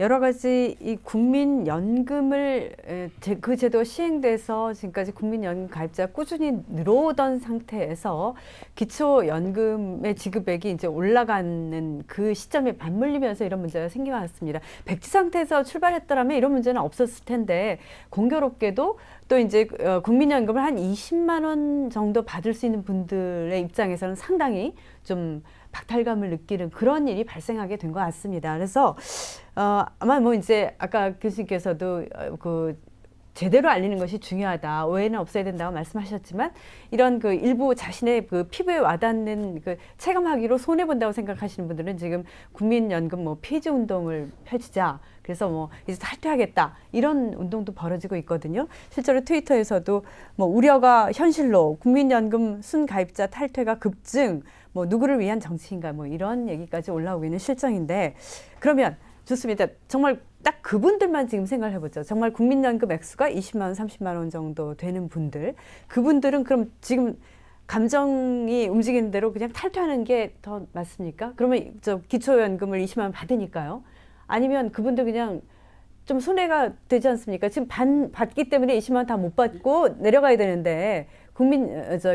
여러 가지 이 국민연금을 그 제도가 시행돼서 지금까지 국민연금 가입자 꾸준히 늘어오던 상태에서 기초연금의 지급액이 이제 올라가는 그 시점에 맞물리면서 이런 문제가 생겨났습니다. 백지 상태에서 출발했더라면 이런 문제는 없었을 텐데 공교롭게도 또 이제 국민연금을 한 20만 원 정도 받을 수 있는 분들의 입장에서는 상당히 좀 박탈감을 느끼는 그런 일이 발생하게 된 것 같습니다. 그래서 아마 뭐 이제 아까 교수님께서도 그 제대로 알리는 것이 중요하다. 오해는 없어야 된다고 말씀하셨지만 이런 그 일부 자신의 그 피부에 와닿는 그 체감하기로 손해 본다고 생각하시는 분들은 지금 국민연금 뭐 폐지 운동을 펼치자. 그래서 뭐 이제 탈퇴하겠다 이런 운동도 벌어지고 있거든요. 실제로 트위터에서도 뭐 우려가 현실로 국민연금 순가입자 탈퇴가 급증, 뭐 누구를 위한 정치인가 뭐 이런 얘기까지 올라오고 있는 실정인데 그러면 좋습니다. 정말 딱 그분들만 지금 생각을 해보죠. 정말 국민연금 액수가 20만 원, 30만 원 정도 되는 분들, 그분들은 그럼 지금 감정이 움직이는 대로 그냥 탈퇴하는 게 더 맞습니까? 그러면 저 기초연금을 20만 원 받으니까요. 아니면 그분들 그냥 좀 손해가 되지 않습니까? 지금 받기 때문에 20만 원 다 못 받고 내려가야 되는데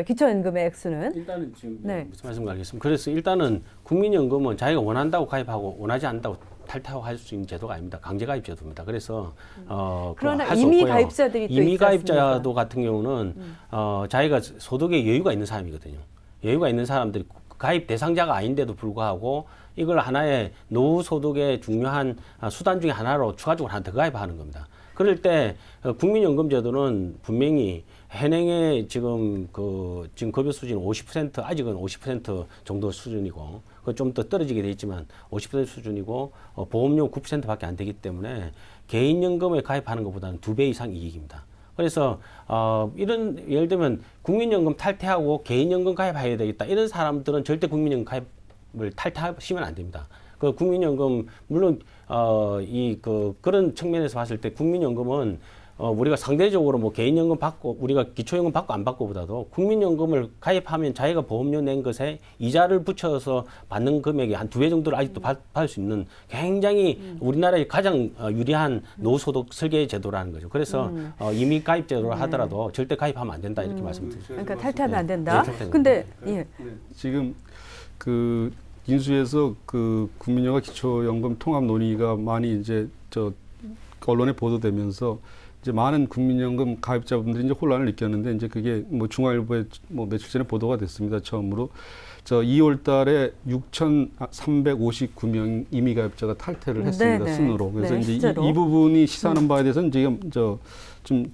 기초연금의 액수는 일단은 지금 네. 무슨 말씀인지 알겠습니다. 그래서 일단은 국민연금은 자기가 원한다고 가입하고 원하지 않다고 탈퇴하고 할 수 있는 제도가 아닙니다. 강제가입 제도입니다. 그래서 그러나 할수 이미 없고요. 가입자들이 또 이미 있지 않습니까? 가입자도 같은 경우는 자기가 소득에 여유가 있는 사람이거든요. 여유가 있는 사람들이 가입 대상자가 아닌데도 불구하고 이걸 하나의 노후 소득의 중요한 수단 중에 하나로 추가적으로 하나 더 가입하는 겁니다. 그럴 때 국민연금 제도는 분명히 현행의 지금 지금 급여 수준이 50% 아직은 50% 정도 수준이고 그 좀 더 떨어지게 돼 있지만 50% 수준이고 보험료 9%밖에 안 되기 때문에 개인연금에 가입하는 것보다는 2배 이상 이익입니다. 그래서 이런 예를 들면 국민연금 탈퇴하고 개인연금 가입해야 되겠다 이런 사람들은 절대 국민연금 가입을 탈퇴하시면 안 됩니다. 그 국민연금 물론 그런 측면에서 봤을 때 국민연금은 우리가 상대적으로 뭐 개인연금 받고 우리가 기초연금 받고 안 받고보다도 국민연금을 가입하면 자기가 보험료 낸 것에 이자를 붙여서 받는 금액이 한 2배 정도를 아직도 받을 수 있는 굉장히 우리나라의 가장 유리한 노후소득 설계 제도라는 거죠. 그래서 이미 가입 제도를 하더라도 절대 가입하면 안 된다 이렇게 말씀드리죠. 그러니까 탈퇴하면 안 된다. 네, 근데 예. 네. 지금 그 인수에서 그 국민연금 기초연금 통합 논의가 많이 이제 언론에 보도되면서 이제 많은 국민연금 가입자분들이 이제 혼란을 느꼈는데 이제 그게 뭐 중앙일보에 뭐 며칠 전에 보도가 됐습니다. 처음으로 2월 달에 6,359명 임의 가입자가 탈퇴를 했습니다. 네네. 순으로. 그래서 네, 이제 실제로. 이 부분이 시사하는 바에 대해서는 지금 좀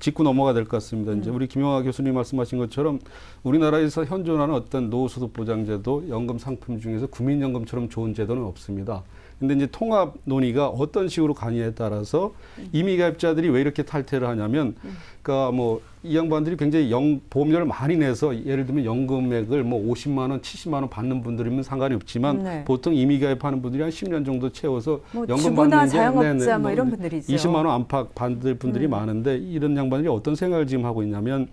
짚고 넘어가야 될 것 같습니다. 이제 우리 김영하 교수님 말씀하신 것처럼 우리나라에서 현존하는 어떤 노후소득 보장제도, 연금 상품 중에서 국민연금처럼 좋은 제도는 없습니다. 근데 이제 통합 논의가 어떤 식으로 가느냐에 따라서 임의 가입자들이 왜 이렇게 탈퇴를 하냐면, 그러니까 뭐 이 양반들이 굉장히 보험료를 많이 내서 예를 들면 연금액을 뭐 50만 원, 70만 원 받는 분들이면 상관이 없지만 네. 보통 임의 가입하는 분들이 한 10년 정도 채워서 뭐 연금 주부나 받는 게 자영업자 뭐 이런 분들이죠. 20만 원 안팎 받을 분들이 많은데 이런 양반들이 어떤 생각을 지금 하고 있냐면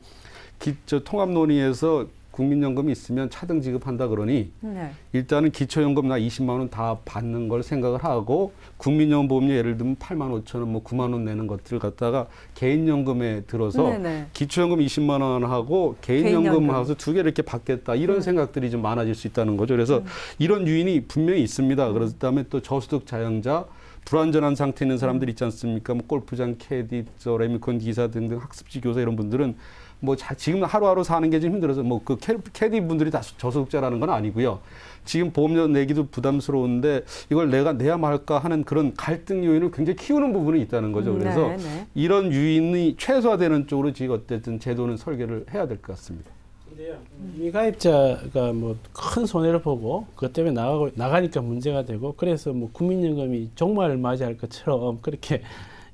통합 논의에서 국민연금이 있으면 차등 지급한다 그러니 네. 일단은 기초연금 나 20만 원 다 받는 걸 생각을 하고 국민연금 보험료 예를 들면 8만 5천 원, 뭐 9만 원 내는 것들을 갖다가 개인연금에 들어서 네네. 기초연금 20만 원 하고 개인연금 하고서 두 개를 이렇게 받겠다 이런 생각들이 좀 많아질 수 있다는 거죠. 그래서 이런 유인이 분명히 있습니다. 그다음에 또 저소득 자영자 불안전한 상태에 있는 사람들 있지 않습니까? 뭐 골프장 캐디, 레미콘 기사 등등 학습지 교사 이런 분들은 뭐 지금 하루하루 사는 게 좀 힘들어서 뭐 그 캐디 분들이 다 저소득자라는 건 아니고요. 지금 보험료 내기도 부담스러운데 이걸 내가 내야 말까 하는 그런 갈등 요인을 굉장히 키우는 부분이 있다는 거죠. 그래서 네. 이런 유인이 최소화되는 쪽으로 지금 어쨌든 제도는 설계를 해야 될 것 같습니다. 근데요, 임의가입자가 뭐 큰 손해를 보고 그것 때문에 나가니까 문제가 되고 그래서 뭐 국민연금이 종말을 맞이할 것처럼 그렇게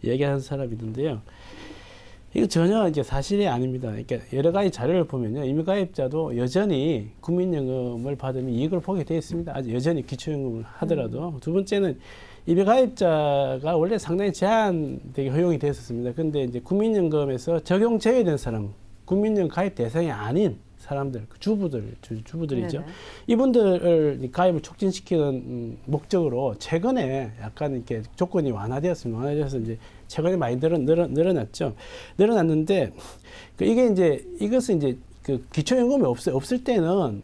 얘기하는 사람이 있는데요. 이거 전혀 이제 사실이 아닙니다. 그러니까 여러 가지 자료를 보면요, 임의가입자도 여전히 국민연금을 받으면 이익을 보게 되어 있습니다. 아직 여전히 기초연금을 하더라도. 두 번째는 임의가입자가 원래 상당히 제한되게 허용이 됐었습니다. 근데 이제 국민연금에서 적용 제외된 사람, 국민연금 가입 대상이 아닌 사람들, 그 주부들이죠. 네네. 이분들 가입을 촉진시키는 목적으로 최근에 약간 이렇게 조건이 완화되어서 이제 최근에 많이 늘어났죠. 늘어났는데 이것은 이제 그 기초연금이 없을 때는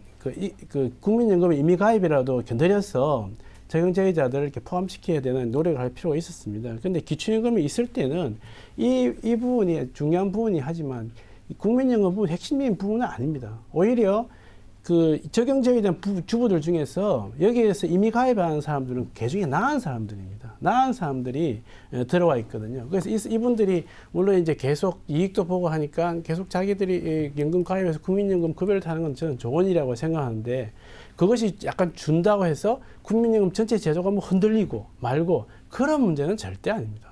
그 국민연금 임의 가입이라도 견뎌내서 적용자이자들을 이렇게 포함시켜야 되는 노력을 할 필요가 있었습니다. 그런데 기초연금이 있을 때는 이 부분이 중요한 부분이 하지만 국민연금 부분 핵심적인 부분은 아닙니다. 오히려 그 적용자에 대한 주부들 중에서 여기에서 이미 가입하는 사람들은 개중에 나은 사람들입니다. 나은 사람들이 들어와 있거든요. 그래서 이분들이 물론 이제 계속 이익도 보고 하니까 계속 자기들이 연금 가입해서 국민연금 급여를 타는 건 저는 좋은 일이라고 생각하는데 그것이 약간 준다고 해서 국민연금 전체 제도가 뭐 흔들리고 말고 그런 문제는 절대 아닙니다.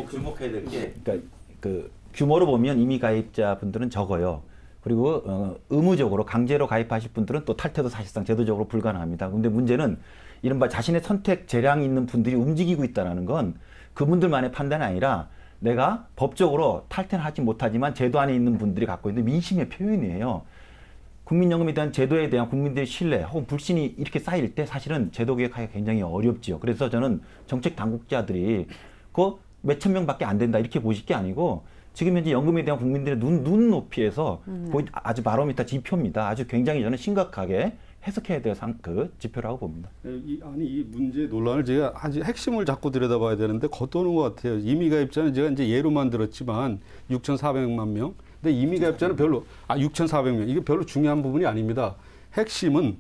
주목해야 될 게 그러니까 그 규모로 보면 임의 가입자 분들은 적어요. 그리고 의무적으로 강제로 가입하실 분들은 또 탈퇴도 사실상 제도적으로 불가능합니다. 근데 문제는 이른바 자신의 선택 재량이 있는 분들이 움직이고 있다는 건 그분들만의 판단이 아니라 내가 법적으로 탈퇴는 하지 못하지만 제도 안에 있는 분들이 갖고 있는 민심의 표현이에요. 국민연금에 대한 제도에 대한 국민들의 신뢰 혹은 불신이 이렇게 쌓일 때 사실은 제도 개혁하기가 굉장히 어렵지요. 그래서 저는 정책 당국자들이 그 몇천 명밖에 안 된다 이렇게 보실 게 아니고 지금 현재 연금에 대한 국민들의 눈높이에서 아주 바로미터 지표입니다. 아주 굉장히 저는 심각하게 해석해야 될 지표라고 봅니다. 이 문제 논란을 제가 아주 핵심을 자꾸 들여다봐야 되는데 겉도는 것 같아요. 임의가입자는 제가 이제 예로만 들었지만 6,400만 명. 근데 임의가입자는 별로 6,400명. 이게 별로 중요한 부분이 아닙니다. 핵심은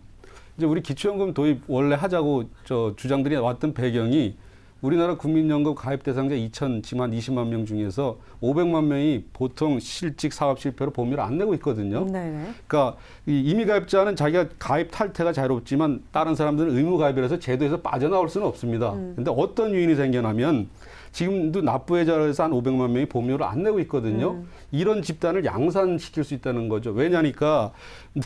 이제 우리 기초연금 도입 원래 하자고 주장들이 왔던 배경이 우리나라 국민연금 가입 대상자 2,000지만 20만 명 중에서 500만 명이 보통 실직 사업 실패로 보험료를 안 내고 있거든요. 네네. 그러니까 이 임의 가입자는 자기가 가입 탈퇴가 자유롭지만 다른 사람들은 의무 가입이라서 제도에서 빠져나올 수는 없습니다. 근데 어떤 요인이 생겨나면 지금도 납부의자에서 한 500만 명이 보험료를 안 내고 있거든요. 이런 집단을 양산시킬 수 있다는 거죠. 왜냐니까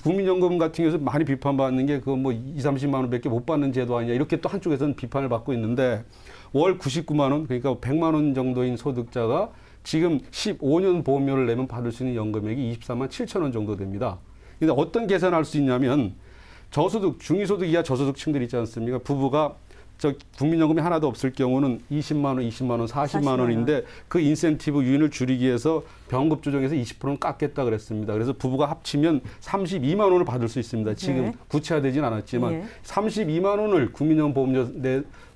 국민연금 같은 경우에서 많이 비판받는 게 그거 뭐 30만 원밖에 못 받는 제도 아니냐 이렇게 또 한쪽에서는 비판을 받고 있는데 월 99만 원 그러니까 100만 원 정도인 소득자가 지금 15년 보험료를 내면 받을 수 있는 연금액이 24만 7천 원 정도 됩니다. 근데 어떤 계산할 수 있냐면 저소득, 중위소득 이하 저소득층들 있지 않습니까? 부부가 국민연금이 하나도 없을 경우는 20만 원, 20만 원, 40만 원인데 그 인센티브 유인을 줄이기 위해서 병급 조정에서 20%는 깎겠다 그랬습니다. 그래서 부부가 합치면 32만 원을 받을 수 있습니다. 지금 네. 구체화되진 않았지만 네. 32만 원을 국민연금 보험료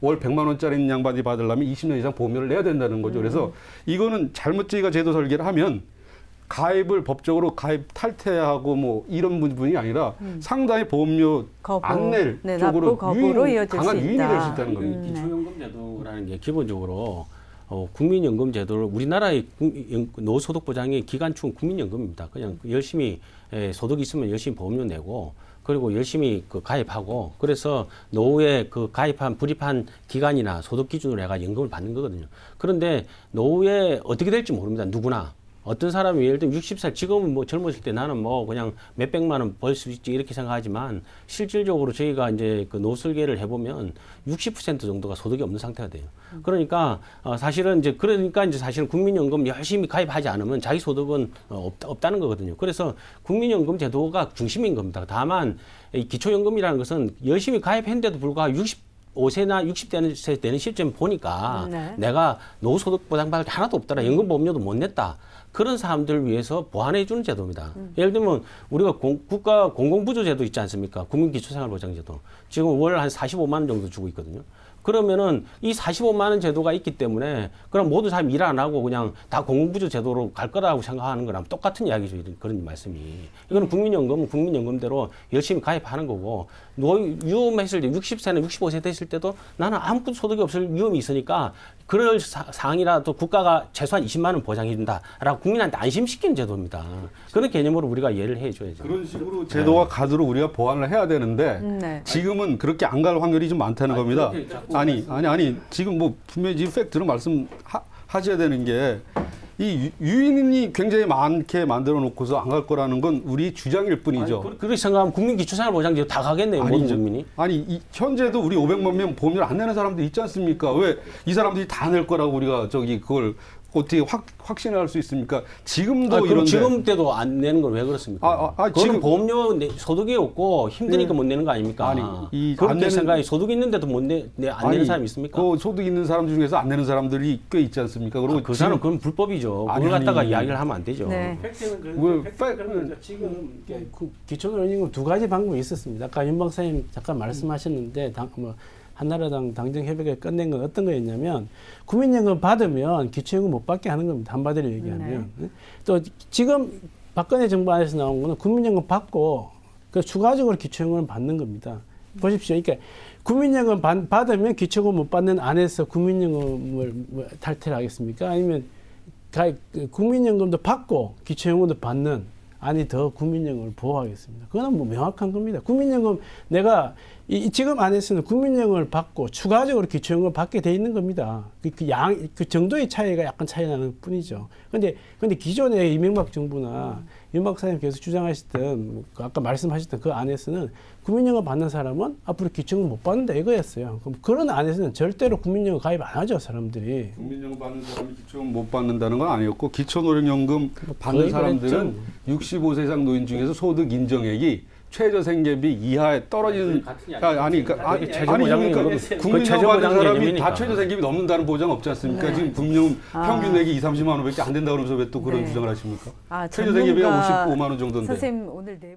월 100만 원짜리 양반이 받으려면 20년 이상 보험료를 내야 된다는 거죠. 그래서 이거는 잘못 저희가 제도 설계를 하면 가입을 법적으로 가입 탈퇴하고 뭐 이런 부분이 아니라 상당히 보험료 안 낼 쪽으로 납부 거부로 이어질 강한 수 유인이 있다. 될 수 있다는 겁니다. 기초연금 제도라는 게 기본적으로 국민연금 제도를 우리나라의 노소득 보장의 기관축은 국민연금입니다. 그냥 열심히 소득이 있으면 열심히 보험료 내고 그리고 열심히 가입하고 그래서 노후에 가입한 불입한 기간이나 소득 기준으로 해가 연금을 받는 거거든요. 그런데 노후에 어떻게 될지 모릅니다. 누구나. 어떤 사람이 예를 들면 60살 지금은 뭐 젊었을 때 나는 뭐 그냥 몇백만 원 벌 수 있지 이렇게 생각하지만 실질적으로 저희가 이제 그 노설계를 해보면 60% 정도가 소득이 없는 상태가 돼요. 그러니까 사실은 이제 사실은 국민연금 열심히 가입하지 않으면 자기 소득은 없다는 거거든요. 그래서 국민연금 제도가 중심인 겁니다. 다만 이 기초연금이라는 것은 열심히 가입했는데도 불구하고 5세나 60대 되는 시점 보니까 네. 내가 노후소득 보장받을 게 하나도 없더라. 연금보험료도 못 냈다. 그런 사람들을 위해서 보완해 주는 제도입니다. 예를 들면 우리가 국가 공공부조제도 있지 않습니까? 국민기초생활보장제도. 지금 월 한 45만 원 정도 주고 있거든요. 그러면은 이 45만 원 제도가 있기 때문에 그럼 모든 사람이 일 안 하고 그냥 다 공공부조 제도로 갈 거라고 생각하는 거랑 똑같은 이야기죠. 그런 말씀이. 이거는 국민연금은 국민연금대로 열심히 가입하는 거고 위험했을 때 60세나 65세 됐을 때도 나는 아무것도 소득이 없을 위험이 있으니까 그럴 상황이라도 국가가 최소한 20만 원 보장해 준다라고 국민한테 안심시키는 제도입니다. 그런 개념으로 우리가 이해를 해 줘야죠. 그런 식으로 제도가 가도록 우리가 보완을 해야 되는데 네. 지금은 그렇게 안 갈 확률이 좀 많다는 겁니다. 아니 지금 뭐 분명히 지금 팩트로 말씀하셔야 되는 게 이 유인이 굉장히 많게 만들어 놓고서 안 갈 거라는 건 우리 주장일 뿐이죠. 그렇게 생각하면 국민기초생활보장제도 다 가겠네요. 모든 국민이. 아니 현재도 우리 500만 명 보험료를 안 내는 사람들 있지 않습니까? 왜 이 사람들이 다 낼 거라고 우리가 그걸 어떻게 확신할 수 있습니까? 지금도 그럼 이런데 지금 때도 안 내는 건 왜 그렇습니까? 그거는 지금 보험료 소득이 없고 힘드니까 못 내는 거 아닙니까? 아니, 이 안 그렇게 내는- 생각해 소득 있는데도 안 내는 사람이 있습니까? 그 소득 있는 사람 중에서 안 내는 사람들이 꽤 있지 않습니까? 그리고 그 사람은 그건 불법이죠. 아니, 그걸 갖다가 아니. 이야기를 하면 안 되죠. 네. 팩트는 뭐, 그런 거죠. 지금 기초노령임금 두 가지 방법이 있었습니다. 아까 윤 박사님 잠깐 말씀하셨는데 한나라당 당정협의회 끝낸 건 어떤 거였냐면 국민연금 받으면 기초연금 못 받게 하는 겁니다. 한마디로 얘기하면. 또 지금 박근혜 정부 안에서 나온 거는 국민연금 받고 그 추가적으로 기초연금을 받는 겁니다. 보십시오. 그러니까 국민연금 받으면 기초연금 못 받는 안에서 국민연금을 탈퇴를 하겠습니까? 아니면 국민연금도 받고 기초연금도 받는 안이 더 국민연금을 보호하겠습니다. 그거는 뭐 명확한 겁니다. 국민연금 내가 지금 안에서는 국민연금을 받고 추가적으로 기초연금을 받게 돼 있는 겁니다. 그 정도의 차이가 약간 차이 나는 뿐이죠. 근데 기존의 이명박 정부나 윤 박사님 계속 주장하셨던 아까 말씀하셨던 그 안에서는 국민연금 받는 사람은 앞으로 기초연금 못 받는다 이거였어요. 그럼 그런 안에서는 절대로 국민연금 가입 안 하죠, 사람들이. 국민연금 받는 사람이 기초연금 못 받는다는 건 아니었고 기초노령연금 받는 거의 사람들은 그랬죠. 65세 이상 노인 중에서 소득 인정액이 최저생계비 이하에 떨어지는 아니 그러니까 국민연금 받는 사람이 다 최저생계비 넘는다는 보장 없지 않습니까? 지금 국민연금 평균액이 2, 30만 원밖에 안 된다 그러면서 왜 또 그런 네. 주장을 하십니까? 아, 최저생계비가 전문가 55만 원 정도인데. 선생님 오늘 네